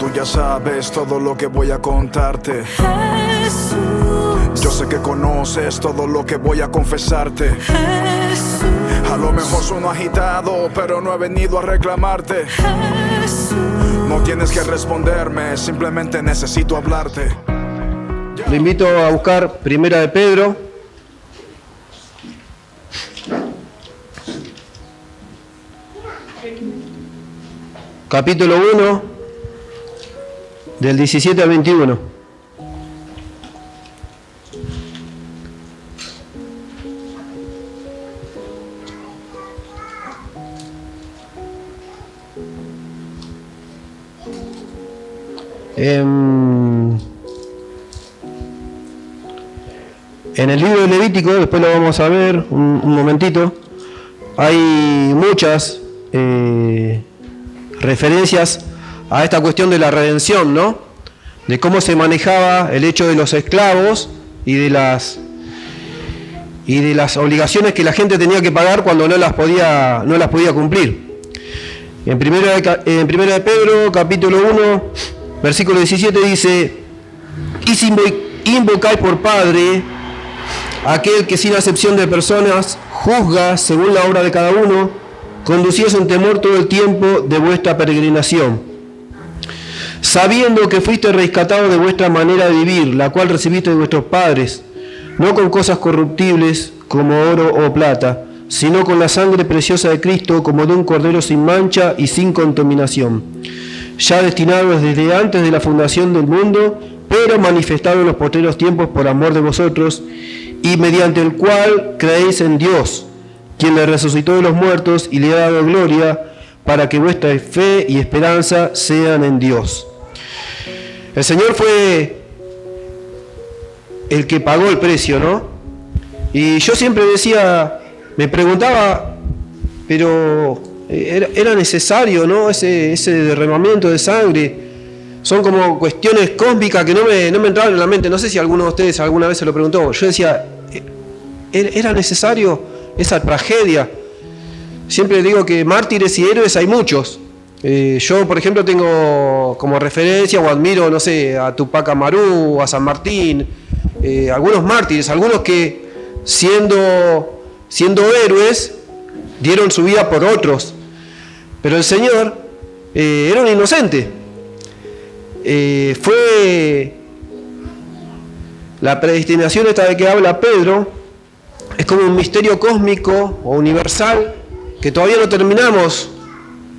tú ya sabes todo lo que voy a contarte. Jesús, yo sé que conoces todo lo que voy a confesarte. Jesús, A lo mejor sueno agitado, pero no he venido a reclamarte. Jesús. No tienes que responderme, simplemente necesito hablarte. Le invito a buscar Primera de Pedro, capítulo 1, del 17 al 21. En el libro de Levítico, después lo vamos a ver un momentito, hay muchas referencias a esta cuestión de la redención, ¿no? De cómo se manejaba el hecho de los esclavos y de las obligaciones que la gente tenía que pagar cuando no las podía cumplir. En primera de Pedro, capítulo 1, versículo 17 dice: y si invocáis por Padre aquel que sin acepción de personas juzga según la obra de cada uno, conducíos en temor todo el tiempo de vuestra peregrinación, sabiendo que fuiste rescatados de vuestra manera de vivir, la cual recibiste de vuestros padres, no con cosas corruptibles como oro o plata, sino con la sangre preciosa de Cristo, como de un cordero sin mancha y sin contaminación, ya destinado desde antes de la fundación del mundo, pero manifestado en los postreros tiempos por amor de vosotros, y mediante el cual creéis en Dios, quien le resucitó de los muertos y le ha dado gloria, para que vuestra fe y esperanza sean en Dios. El Señor fue el que pagó el precio, ¿no? Y yo siempre me preguntaba, pero era necesario, ¿no? Ese derramamiento de sangre. Son como cuestiones cósmicas que no me entraban en la mente. No sé si alguno de ustedes alguna vez se lo preguntó. Yo decía, ¿era necesario esa tragedia? Siempre digo que mártires y héroes hay muchos. Yo, por ejemplo, tengo como referencia o admiro, no sé, a Tupac Amaru, a San Martín, algunos mártires, algunos que siendo héroes dieron su vida por otros. Pero el Señor era un inocente. Fue la predestinación esta de que habla Pedro, es como un misterio cósmico o universal que todavía no terminamos,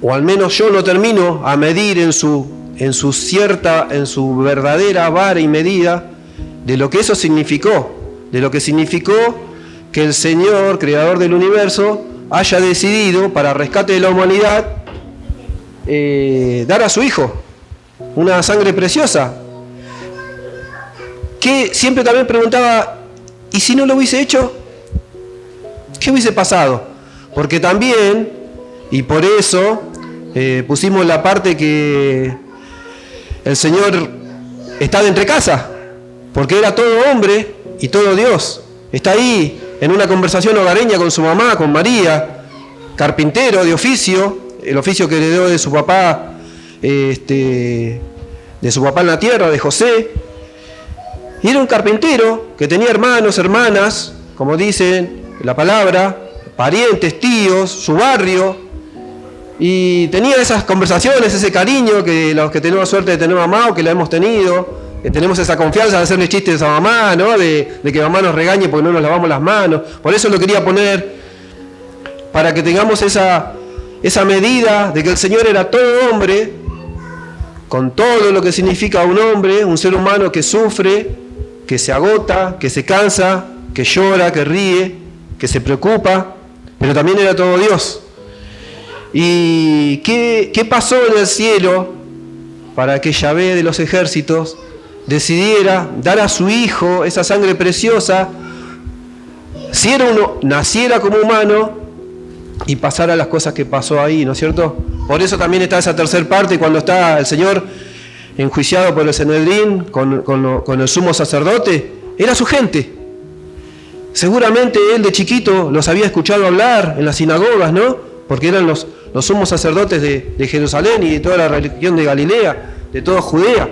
o al menos yo no termino a medir en su verdadera vara y medida de lo que eso significó, de lo que significó que el Señor, creador del universo, haya decidido para rescate de la humanidad dar a su Hijo una sangre preciosa, que siempre también preguntaba, ¿y si no lo hubiese hecho? ¿Qué hubiese pasado? Porque también, y por eso pusimos la parte que el Señor está de entre casa, porque era todo hombre y todo Dios. Está ahí en una conversación hogareña con su mamá, con María, carpintero de oficio, el oficio que heredó de su papá, en la tierra, de José. Y era un carpintero que tenía hermanos, hermanas, como dicen la palabra, parientes, tíos, su barrio, y tenía esas conversaciones, ese cariño que los que tenemos suerte de tener mamá o que la hemos tenido, que tenemos esa confianza de hacerle chistes a mamá, ¿no? De que mamá nos regañe porque no nos lavamos las manos. Por eso lo quería poner, para que tengamos esa medida de que el Señor era todo hombre, con todo lo que significa un hombre, un ser humano que sufre, que se agota, que se cansa, que llora, que ríe, que se preocupa, pero también era todo Dios. ¿Y qué pasó en el cielo para que Yahvé de los ejércitos decidiera dar a su Hijo esa sangre preciosa, naciera como humano y pasara las cosas que pasó ahí, ¿no es cierto? Por eso también está esa tercera parte, cuando está el Señor enjuiciado por el Sanedrín con el sumo sacerdote, era su gente. Seguramente él de chiquito los había escuchado hablar en las sinagogas, ¿no? Porque eran los sumos sacerdotes de Jerusalén y de toda la región de Galilea. de toda Judea.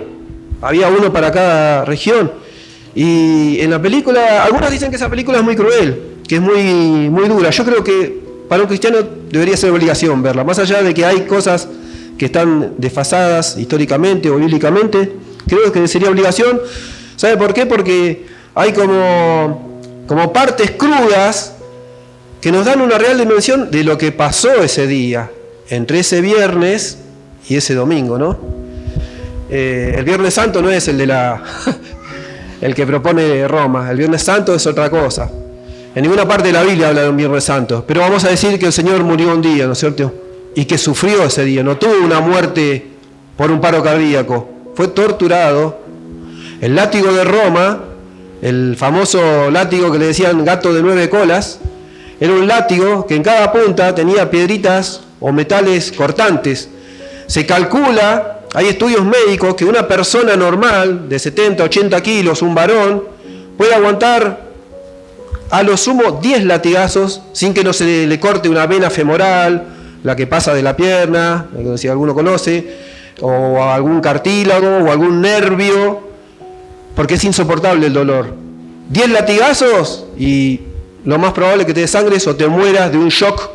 Había uno para cada región. Y en la película, algunos dicen que esa película es muy cruel, que es muy dura. Yo creo que para un cristiano debería ser obligación verla, más allá de que hay cosas que están desfasadas históricamente o bíblicamente, creo que sería obligación. ¿Sabe por qué? Porque hay como partes crudas que nos dan una real dimensión de lo que pasó ese día, entre ese viernes y ese domingo, ¿no? El Viernes Santo no es el de el que propone Roma. El Viernes Santo es otra cosa. En ninguna parte de la Biblia habla de un Viernes Santo, pero vamos a decir que el Señor murió un día, ¿no es cierto? Y que sufrió ese día, no tuvo una muerte por un paro cardíaco, fue torturado. El látigo de Roma, el famoso látigo que le decían gato de 9 colas, era un látigo que en cada punta tenía piedritas o metales cortantes. Se calcula, hay estudios médicos, que una persona normal de 70, 80 kilos, un varón, puede aguantar a lo sumo 10 latigazos sin que no se le corte una vena femoral, la que pasa de la pierna, si alguno conoce, o algún cartílago o algún nervio, porque es insoportable el dolor. 10 latigazos y lo más probable es que te desangres o te mueras de un shock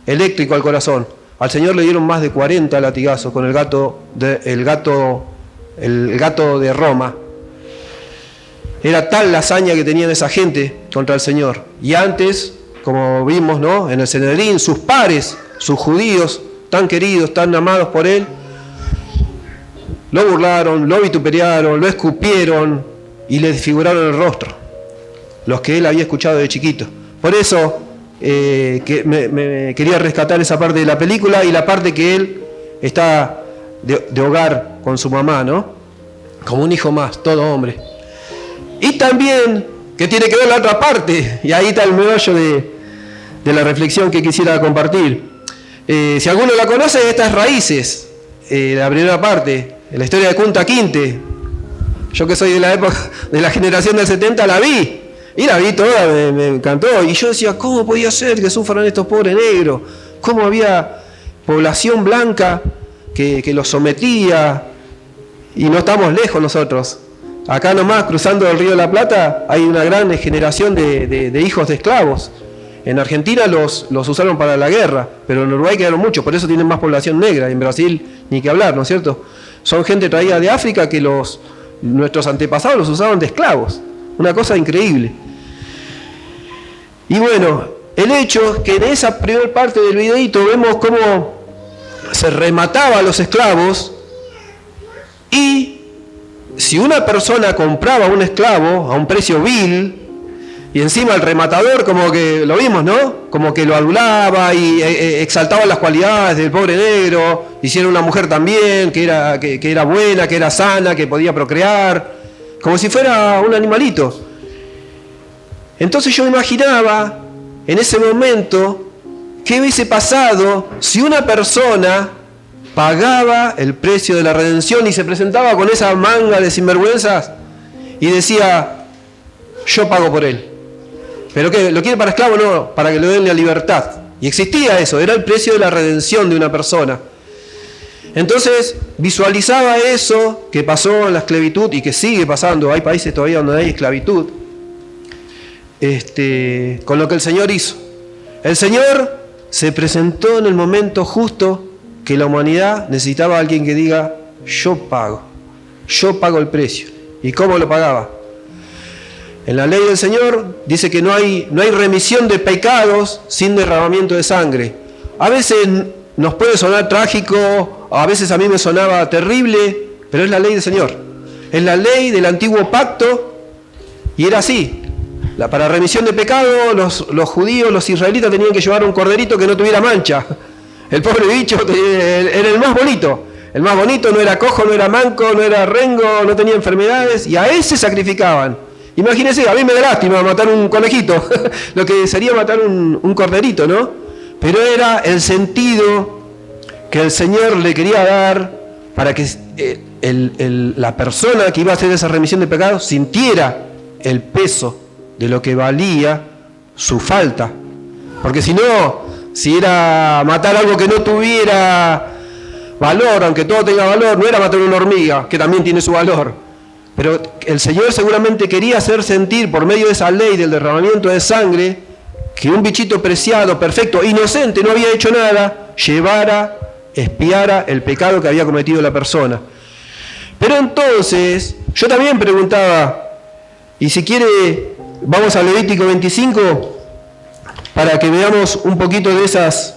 eléctrico al corazón. Al Señor le dieron más de 40 latigazos con el gato de Roma. Era tal la hazaña que tenían esa gente contra el Señor. Y antes, como vimos, ¿no?, en el Sanedrín, sus pares, sus judíos, tan queridos, tan amados por él, lo burlaron, lo vituperaron, lo escupieron y le desfiguraron el rostro, los que él había escuchado de chiquito. Por eso que me quería rescatar esa parte de la película y la parte que él está de hogar con su mamá, ¿no? Como un hijo más, todo hombre. Y también que tiene que ver la otra parte, y ahí está el meollo de la reflexión que quisiera compartir. Si alguno la conoce, estas raíces, la primera parte, la historia de Kunta Kinte. Yo que soy de la época, de la generación del 70, la vi. Y la vi toda, me encantó. Y yo decía, ¿cómo podía ser que sufran estos pobres negros? ¿Cómo había población blanca que los sometía? Y no estamos lejos nosotros. Acá nomás, cruzando el Río de la Plata, hay una gran generación de hijos de esclavos. En Argentina los usaron para la guerra, pero en Uruguay quedaron muchos, por eso tienen más población negra. En Brasil, ni que hablar, ¿no es cierto? Son gente traída de África que nuestros antepasados los usaban de esclavos. Una cosa increíble. Y bueno, el hecho es que en esa primera parte del videíto vemos cómo se remataba a los esclavos, y si una persona compraba un esclavo a un precio vil, y encima el rematador, como que lo vimos, ¿no? Como que lo adulaba y exaltaba las cualidades del pobre negro, hicieron una mujer también, que era buena, que era sana, que podía procrear, como si fuera un animalito. Entonces yo imaginaba en ese momento qué hubiese pasado si una persona pagaba el precio de la redención y se presentaba con esa manga de sinvergüenzas y decía, yo pago por él. ¿Pero qué? ¿Lo quiere para esclavo? No, para que le den la libertad. Y existía eso, era el precio de la redención de una persona. Entonces visualizaba eso que pasó en la esclavitud y que sigue pasando. Hay países todavía donde hay esclavitud. Con lo que el Señor hizo. El Señor se presentó en el momento justo que la humanidad necesitaba a alguien que diga, yo pago el precio. ¿Y cómo lo pagaba? En la ley del Señor dice que no hay remisión de pecados sin derramamiento de sangre. A veces nos puede sonar trágico, a veces a mí me sonaba terrible, pero es la ley del Señor. Es la ley del antiguo pacto y era así. Para remisión de pecado, los judíos, los israelitas tenían que llevar un corderito que no tuviera mancha. El pobre bicho era el más bonito. El más bonito, no era cojo, no era manco, no era rengo, no tenía enfermedades, y a ese sacrificaban. Imagínense, a mí me da lástima matar un conejito, lo que sería matar un corderito, ¿no? Pero era el sentido que el Señor le quería dar para que la persona que iba a hacer esa remisión de pecados sintiera el peso de lo que valía su falta. Porque si no, si era matar algo que no tuviera valor, aunque todo tenga valor, no era matar una hormiga, que también tiene su valor. Pero el Señor seguramente quería hacer sentir, por medio de esa ley del derramamiento de sangre, que un bichito preciado, perfecto, inocente, no había hecho nada, llevara, expiara el pecado que había cometido la persona. Pero entonces, yo también preguntaba, y si quiere, vamos a Levítico 25, para que veamos un poquito de esas,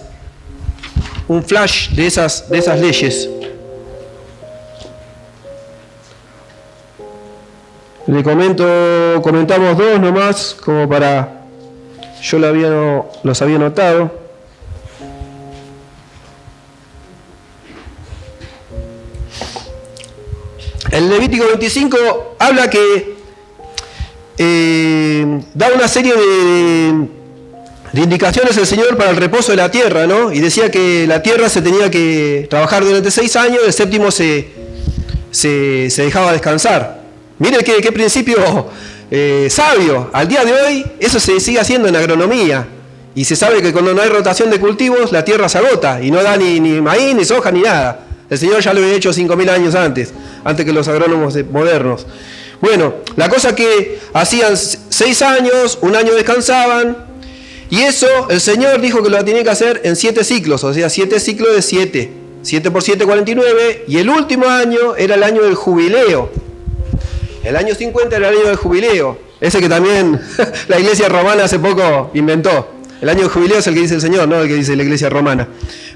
un flash de esas leyes. Le comentamos dos nomás, como para, yo los había notado. El Levítico 25 habla que da una serie de indicaciones el Señor para el reposo de la tierra, ¿no? Y decía que la tierra se tenía que trabajar durante 6 años, el séptimo se dejaba descansar. Mire qué principio sabio. Al día de hoy eso se sigue haciendo en agronomía. Y se sabe que cuando no hay rotación de cultivos, la tierra se agota y no da ni maíz, ni soja, ni nada. El Señor ya lo había hecho 5.000 años antes que los agrónomos modernos. Bueno, la cosa que hacían 6 años, 1 año descansaban, y eso el Señor dijo que lo tenía que hacer en 7 ciclos, o sea, 7 ciclos de 7. 7 por 7, 49, y el último año era el año del jubileo. El año 50 era el año del jubileo, ese que también la iglesia romana hace poco inventó. El año del jubileo es el que dice el Señor, no el que dice la iglesia romana.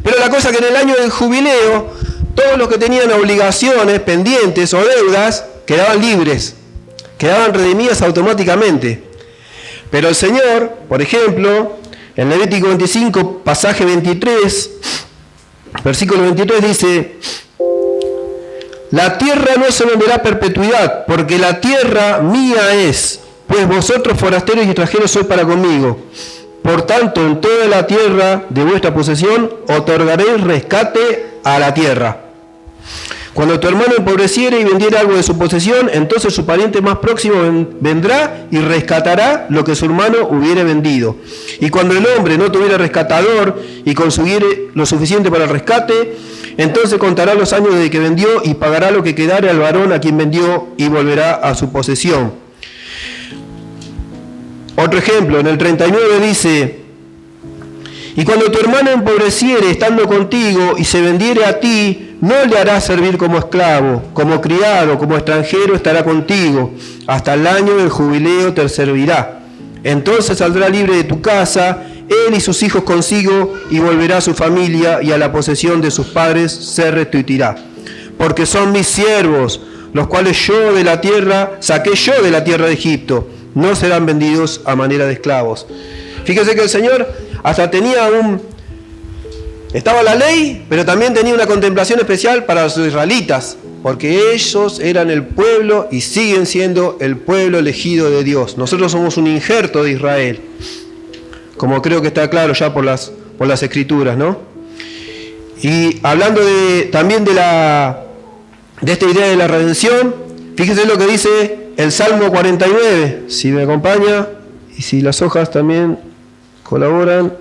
Pero la cosa que en el año del jubileo, todos los que tenían obligaciones, pendientes o deudas, quedaban libres, quedaban redimidas automáticamente. Pero el Señor, por ejemplo, en Levítico 25, pasaje 23, versículo 23 dice: la tierra no se venderá a perpetuidad, porque la tierra mía es, pues vosotros forasteros y extranjeros sois para conmigo. Por tanto, en toda la tierra de vuestra posesión otorgaréis rescate a la tierra. Cuando tu hermano empobreciere y vendiere algo de su posesión, entonces su pariente más próximo vendrá y rescatará lo que su hermano hubiere vendido. Y cuando el hombre no tuviera rescatador y consiguiere lo suficiente para el rescate, entonces contará los años desde que vendió y pagará lo que quedare al varón a quien vendió y volverá a su posesión. Otro ejemplo, en el 39 dice: y cuando tu hermano empobreciere estando contigo y se vendiere a ti, no le harás servir como esclavo, como criado, como extranjero estará contigo, hasta el año del jubileo te servirá. Entonces saldrá libre de tu casa, él y sus hijos consigo, y volverá a su familia, y a la posesión de sus padres se restituirá. Porque son mis siervos, los cuales yo de la tierra, saqué yo de la tierra de Egipto, no serán vendidos a manera de esclavos. Fíjense que el Señor hasta tenía estaba la ley, pero también tenía una contemplación especial para los israelitas, porque ellos eran el pueblo y siguen siendo el pueblo elegido de Dios. Nosotros somos un injerto de Israel, como creo que está claro ya por las escrituras, ¿no? Y hablando también de esta idea de la redención, fíjense lo que dice el Salmo 49, si me acompaña, y si las hojas también colaboran.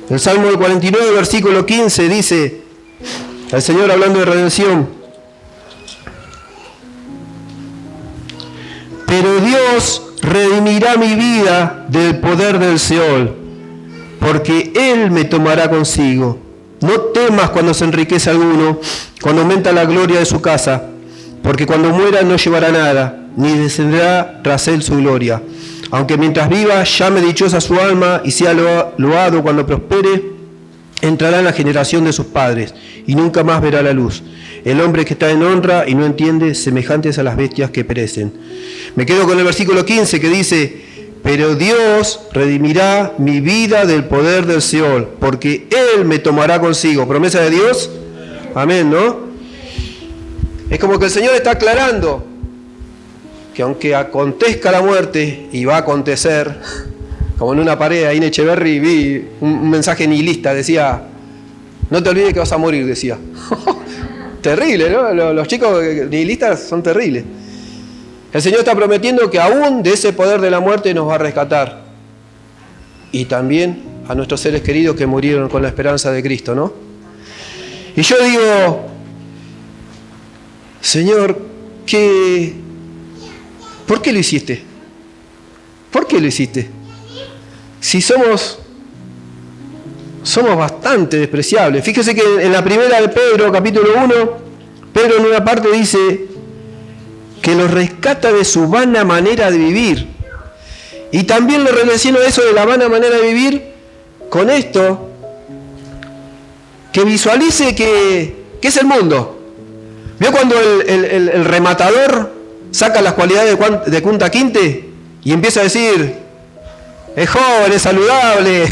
El Salmo 49, versículo 15, dice el Señor hablando de redención: pero Dios redimirá mi vida del poder del Seol, porque Él me tomará consigo. No temas cuando se enriquece alguno, cuando aumenta la gloria de su casa, porque cuando muera no llevará nada, ni descenderá tras él su gloria. Aunque mientras viva llame dichosa su alma y sea loado cuando prospere, entrará en la generación de sus padres y nunca más verá la luz. El hombre que está en honra y no entiende, semejantes a las bestias que perecen. Me quedo con el versículo 15 que dice: pero Dios redimirá mi vida del poder del Seol, porque Él me tomará consigo. ¿Promesa de Dios? Amén, ¿no? Es como que el Señor está aclarando que aunque acontezca la muerte, y va a acontecer, como en una pared ahí en Echeverri vi un mensaje nihilista, decía: no te olvides que vas a morir, decía. Terrible, ¿no? Los chicos nihilistas son terribles. El Señor está prometiendo que aún de ese poder de la muerte nos va a rescatar. Y también a nuestros seres queridos que murieron con la esperanza de Cristo, ¿no? Y yo digo, Señor, ¿por qué lo hiciste? ¿Por qué lo hiciste? Si somos bastante despreciables. Fíjese que en la primera de Pedro, capítulo 1, Pedro en una parte dice que los rescata de su vana manera de vivir. Y también lo relaciono eso de la vana manera de vivir con esto, que visualice que es el mundo. ¿Vio cuando el rematador saca las cualidades de Kunta Kinte y empieza a decir, es joven, es saludable,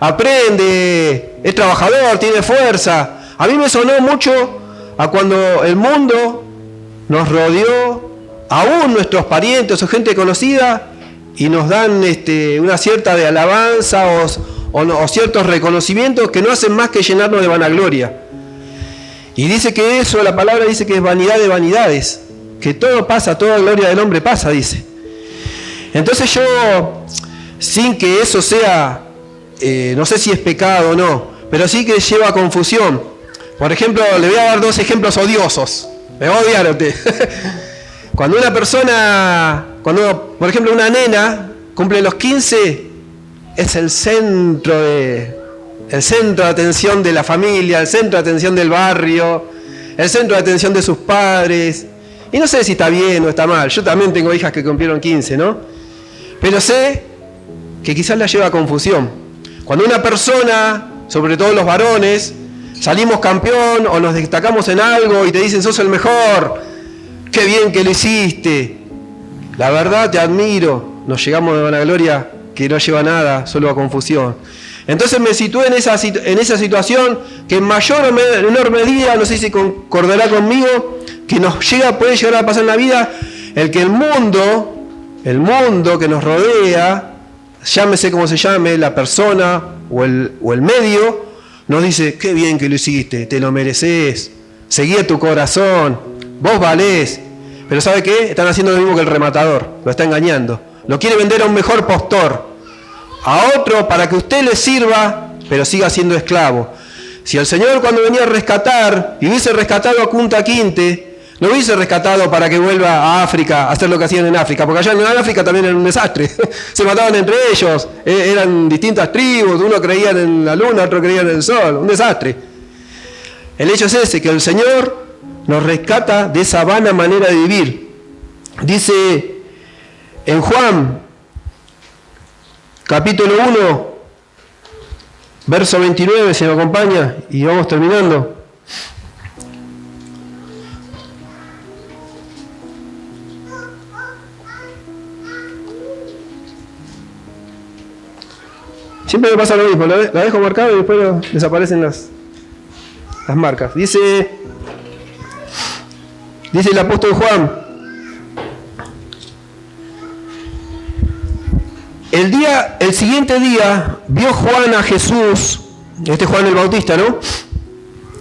aprende, es trabajador, tiene fuerza? A mí me sonó mucho a cuando el mundo nos rodeó, aún nuestros parientes o gente conocida, y nos dan una cierta de alabanza o ciertos reconocimientos que no hacen más que llenarnos de vanagloria. Y dice que eso, la palabra dice que es vanidad de vanidades, que todo pasa, toda gloria del hombre pasa, dice. Entonces yo, sin que eso sea, no sé si es pecado o no, pero sí que lleva a confusión. Por ejemplo, le voy a dar 2 ejemplos odiosos. Me va a odiar a usted. Cuando una persona, por ejemplo una nena cumple los 15, es el centro de atención de la familia, el centro de atención del barrio, el centro de atención de sus padres. Y no sé si está bien o está mal. Yo también tengo hijas que cumplieron 15, ¿no? Pero sé que quizás la lleva a confusión. Cuando una persona, sobre todo los varones, salimos campeón o nos destacamos en algo y te dicen sos el mejor, qué bien que lo hiciste, la verdad te admiro, nos llegamos de vanagloria que no lleva a nada, solo a confusión. Entonces me situé en esa situación que en mayor o menor medida, no sé si concordará conmigo, que puede llegar a pasar en la vida, el que el mundo que nos rodea, llámese como se llame, la persona o el medio, nos dice, qué bien que lo hiciste, te lo mereces, seguí a tu corazón, vos valés. Pero ¿sabe qué? Están haciendo lo mismo que el rematador, lo está engañando. Lo quiere vender a un mejor postor, a otro para que usted le sirva, pero siga siendo esclavo. Si el Señor cuando venía a rescatar, y hubiese rescatado a Kunta Kinte, no hubiese rescatado para que vuelva a África a hacer lo que hacían en África, porque allá en África también era un desastre. Se mataban entre ellos, eran distintas tribus, uno creía en la luna, otro creía en el sol, un desastre. El hecho es ese, que el Señor nos rescata de esa vana manera de vivir. Dice en Juan, capítulo 1, verso 29, si me acompaña, y vamos terminando. Siempre me pasa lo mismo, la dejo marcado y después desaparecen las marcas. Dice el apóstol Juan, el siguiente día vio Juan a Jesús, Juan el Bautista, ¿no?,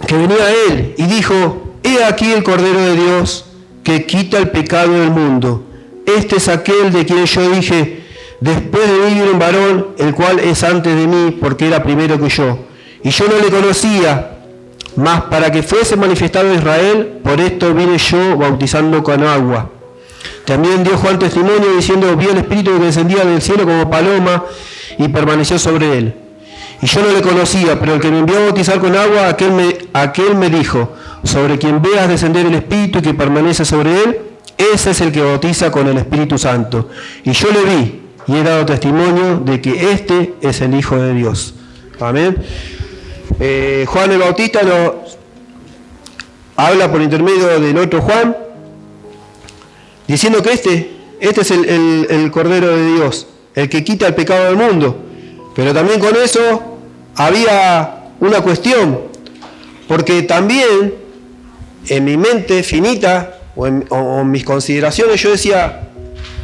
que venía a él y dijo, he aquí el Cordero de Dios que quita el pecado del mundo. Este es aquel de quien yo dije, después de mí viene un varón, el cual es antes de mí, porque era primero que yo. Y yo no le conocía, mas para que fuese manifestado a Israel, por esto vine yo bautizando con agua. También dio Juan testimonio diciendo, vi el Espíritu que descendía del cielo como paloma y permaneció sobre él. Y yo no le conocía, pero el que me envió a bautizar con agua, aquel me dijo, sobre quien veas descender el Espíritu y que permanece sobre él, ese es el que bautiza con el Espíritu Santo. Y yo le vi y he dado testimonio de que este es el Hijo de Dios. Amén. Juan el Bautista nos habla por intermedio del otro Juan, diciendo que este es el Cordero de Dios, el que quita el pecado del mundo. Pero también con eso había una cuestión, porque también en mi mente finita o en mis consideraciones yo decía,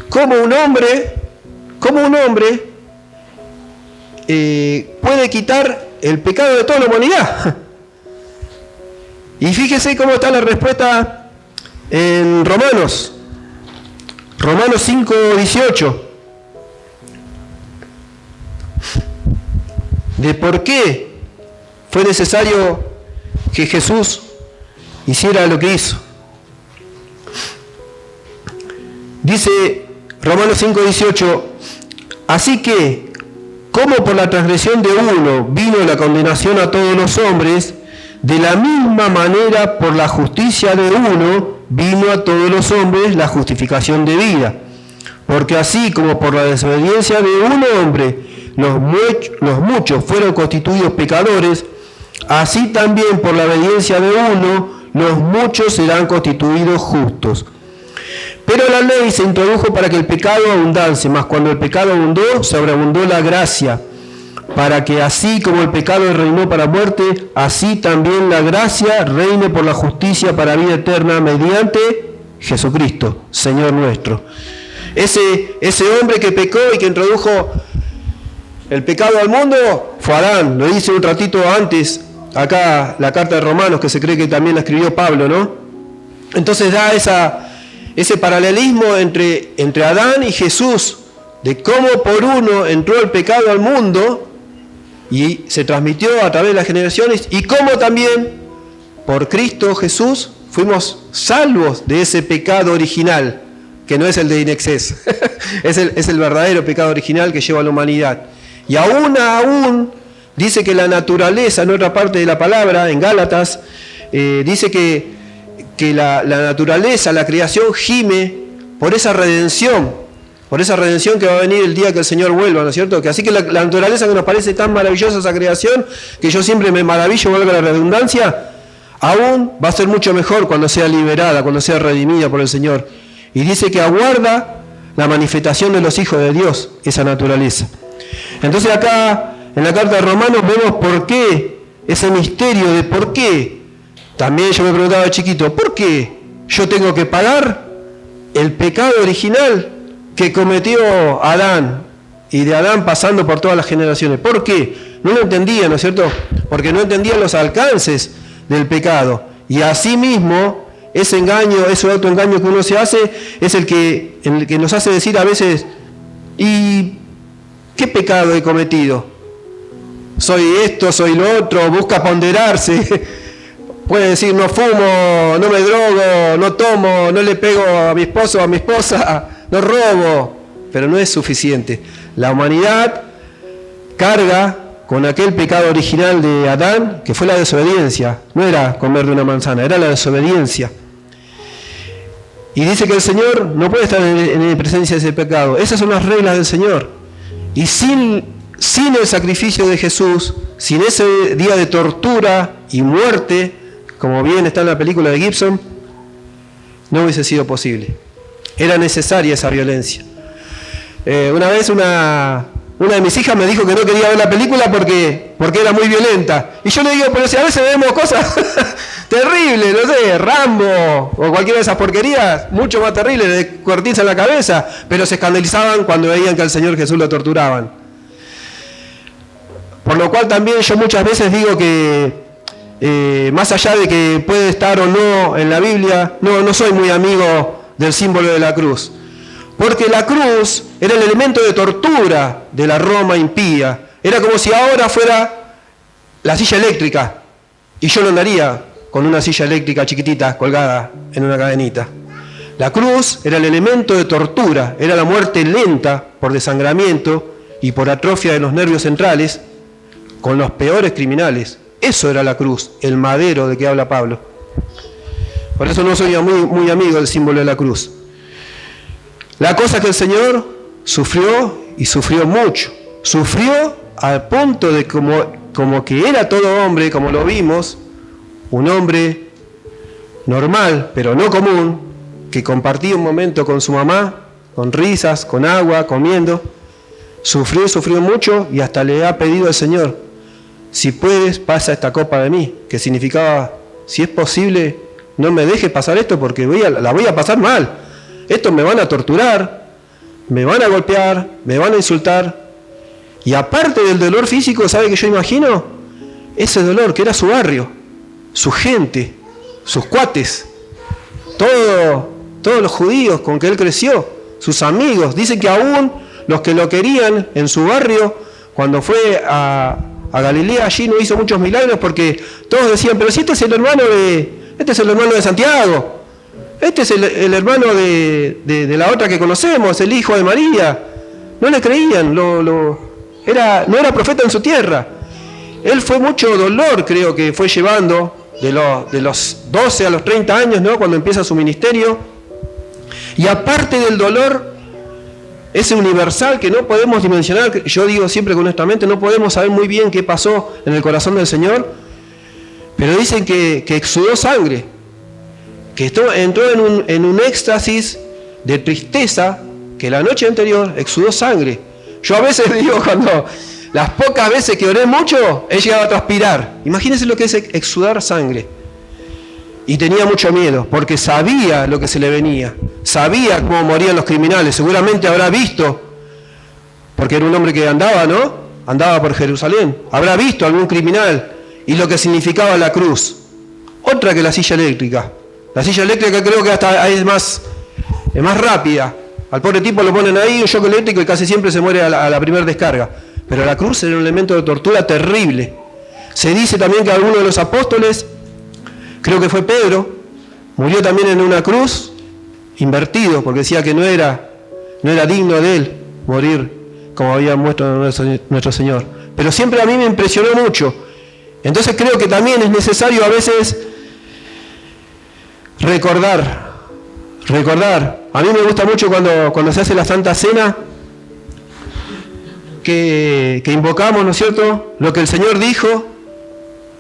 ¿cómo un hombre puede quitar el pecado de toda la humanidad? Y fíjese cómo está la respuesta en Romanos Romanos 5:18. De por qué fue necesario que Jesús hiciera lo que hizo. Dice Romanos 5:18, así que, como por la transgresión de uno vino la condenación a todos los hombres, de la misma manera por la justicia de uno vino a todos los hombres la justificación de vida. Porque así como por la desobediencia de un hombre los muchos fueron constituidos pecadores, así también por la obediencia de uno los muchos serán constituidos justos. Pero la ley se introdujo para que el pecado abundase, mas cuando el pecado abundó, sobreabundó la gracia, para que así como el pecado reinó para muerte, así también la gracia reine por la justicia para vida eterna mediante Jesucristo, Señor nuestro. Ese hombre que pecó y que introdujo el pecado al mundo fue Adán. Lo dice un ratito antes, acá la carta de Romanos, que se cree que también la escribió Pablo, ¿no? Entonces da ese paralelismo entre Adán y Jesús, de cómo por uno entró el pecado al mundo y se transmitió a través de las generaciones, y cómo también por Cristo Jesús fuimos salvos de ese pecado original, que no es el de Inexcess, es el verdadero pecado original que lleva a la humanidad. Y aún dice que la naturaleza, en otra parte de la palabra, en Gálatas, dice que la naturaleza, la creación gime por esa redención que va a venir el día que el Señor vuelva, ¿no es cierto? Que así que la naturaleza que nos parece tan maravillosa, esa creación, que yo siempre me maravillo, valga la redundancia, aún va a ser mucho mejor cuando sea liberada, cuando sea redimida por el Señor. Y dice que aguarda la manifestación de los hijos de Dios, esa naturaleza. Entonces acá, en la carta de Romanos, vemos por qué, ese misterio de por qué. También yo me preguntaba de chiquito, ¿por qué yo tengo que pagar el pecado original que cometió Adán, y de Adán pasando por todas las generaciones? ¿Por qué? No lo entendía, ¿no es cierto? Porque no entendía los alcances del pecado. Y asimismo, ese engaño, ese autoengaño que uno se hace, es el que nos hace decir a veces, ¿y qué pecado he cometido? Soy esto, soy lo otro, busca ponderarse. Puede decir, no fumo, no me drogo, no tomo, no le pego a mi esposo o a mi esposa, no robo, pero no es suficiente. La humanidad carga con aquel pecado original de Adán, que fue la desobediencia. No era comer de una manzana, era la desobediencia. Y dice que el Señor no puede estar en presencia de ese pecado. Esas son las reglas del Señor. Y sin el sacrificio de Jesús, sin ese día de tortura y muerte, como bien está en la película de Gibson, no hubiese sido posible. Era necesaria esa violencia. Una vez una de mis hijas me dijo que no quería ver la película porque era muy violenta. Y yo le digo, pero si a veces vemos cosas terribles, no sé, Rambo o cualquiera de esas porquerías, mucho más terribles, de cortarse en la cabeza, pero se escandalizaban cuando veían que al Señor Jesús lo torturaban. Por lo cual también yo muchas veces digo que más allá de que puede estar o no en la Biblia, no soy muy amigo del símbolo de la cruz. Porque la cruz era el elemento de tortura de la Roma impía. Era como si ahora fuera la silla eléctrica. Y yo no andaría con una silla eléctrica chiquitita colgada en una cadenita. La cruz era el elemento de tortura. Era la muerte lenta por desangramiento y por atrofia de los nervios centrales con los peores criminales. Eso era la cruz, el madero de que habla Pablo. Por eso no soy muy amigo del símbolo de la cruz. La cosa que el Señor sufrió, y sufrió mucho. Sufrió al punto de como que era todo hombre, como lo vimos, un hombre normal, pero no común, que compartía un momento con su mamá, con risas, con agua, comiendo. Sufrió mucho y hasta le ha pedido al Señor, si puedes, pasa esta copa de mí, que significaba, si es posible, no me dejes pasar esto porque la voy a pasar mal. Estos me van a torturar, me van a golpear, me van a insultar. Y aparte del dolor físico, ¿sabe qué yo imagino? Ese dolor que era su barrio, su gente, sus cuates, todos los judíos con que él creció, sus amigos. Dicen que aún los que lo querían en su barrio, cuando fue a Galilea, allí no hizo muchos milagros porque todos decían, pero si este es el hermano de Santiago, este es el hermano de la otra que conocemos, el hijo de María. No le creían, no era profeta en su tierra. Él fue mucho dolor, creo que fue llevando de los 12 a los 30 años, ¿no? Cuando empieza su ministerio. Y aparte del dolor, ese universal que no podemos dimensionar, yo digo siempre que honestamente, no podemos saber muy bien qué pasó en el corazón del Señor, pero dicen que exudó sangre, que entró en un éxtasis de tristeza, que la noche anterior exudó sangre. Yo a veces digo, cuando las pocas veces que oré mucho, he llegado a transpirar. Imagínense lo que es exudar sangre. Y tenía mucho miedo, porque sabía lo que se le venía, sabía cómo morían los criminales, seguramente habrá visto, porque era un hombre que andaba, ¿no? Andaba por Jerusalén, habrá visto algún criminal y lo que significaba la cruz. Otra que la silla eléctrica. La silla eléctrica creo que hasta es más rápida. Al pobre tipo lo ponen ahí, un shock eléctrico y casi siempre se muere a la primera descarga. Pero la cruz era un elemento de tortura terrible. Se dice también que alguno de los apóstoles, creo que fue Pedro, murió también en una cruz, invertido, porque decía que no era digno de él morir como había muerto nuestro Señor. Pero siempre a mí me impresionó mucho. Entonces creo que también es necesario a veces recordar. A mí me gusta mucho cuando se hace la Santa Cena, que invocamos, ¿no es cierto?, lo que el Señor dijo,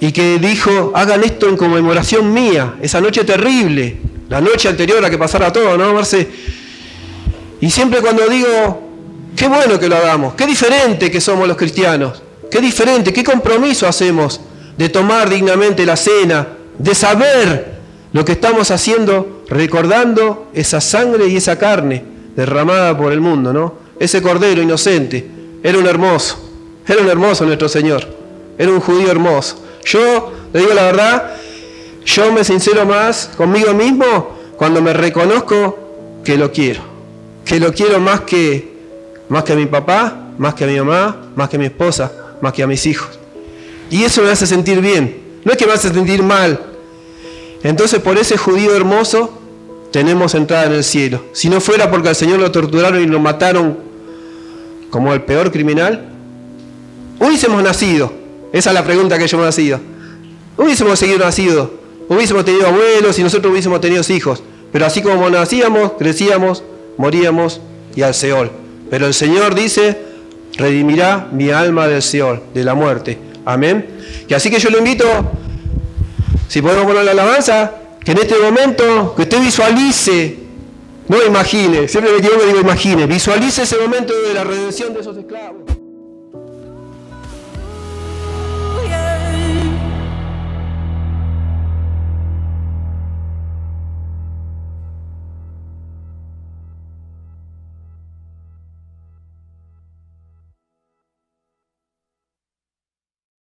y que dijo, hagan esto en conmemoración mía, esa noche terrible, la noche anterior a que pasara todo, ¿no, Marce? Y siempre cuando digo, qué bueno que lo hagamos, qué diferente que somos los cristianos, qué diferente, qué compromiso hacemos de tomar dignamente la cena, de saber lo que estamos haciendo, recordando esa sangre y esa carne derramada por el mundo, ¿no? Ese cordero inocente, era un hermoso nuestro Señor, era un judío hermoso. Yo, le digo la verdad, yo me sincero más conmigo mismo cuando me reconozco que lo quiero más que a mi papá, más que a mi mamá, más que a mi esposa, más que a mis hijos. Y eso me hace sentir bien, no es que me hace sentir mal. Entonces por ese judío hermoso tenemos entrada en el cielo. Si no fuera porque al Señor lo torturaron y lo mataron como el peor criminal, hubiésemos nacido. Esa es la pregunta que yo me hacía. Hubiésemos seguido nacido, hubiésemos tenido abuelos y nosotros hubiésemos tenido hijos. Pero así como nacíamos, crecíamos, moríamos y al Seol. Pero el Señor dice, redimirá mi alma del Seol, de la muerte. Amén. Y así que yo lo invito, si podemos poner la alabanza, que en este momento, que usted visualice, no imagine, siempre me equivoco y digo imagine, visualice ese momento de la redención de esos esclavos.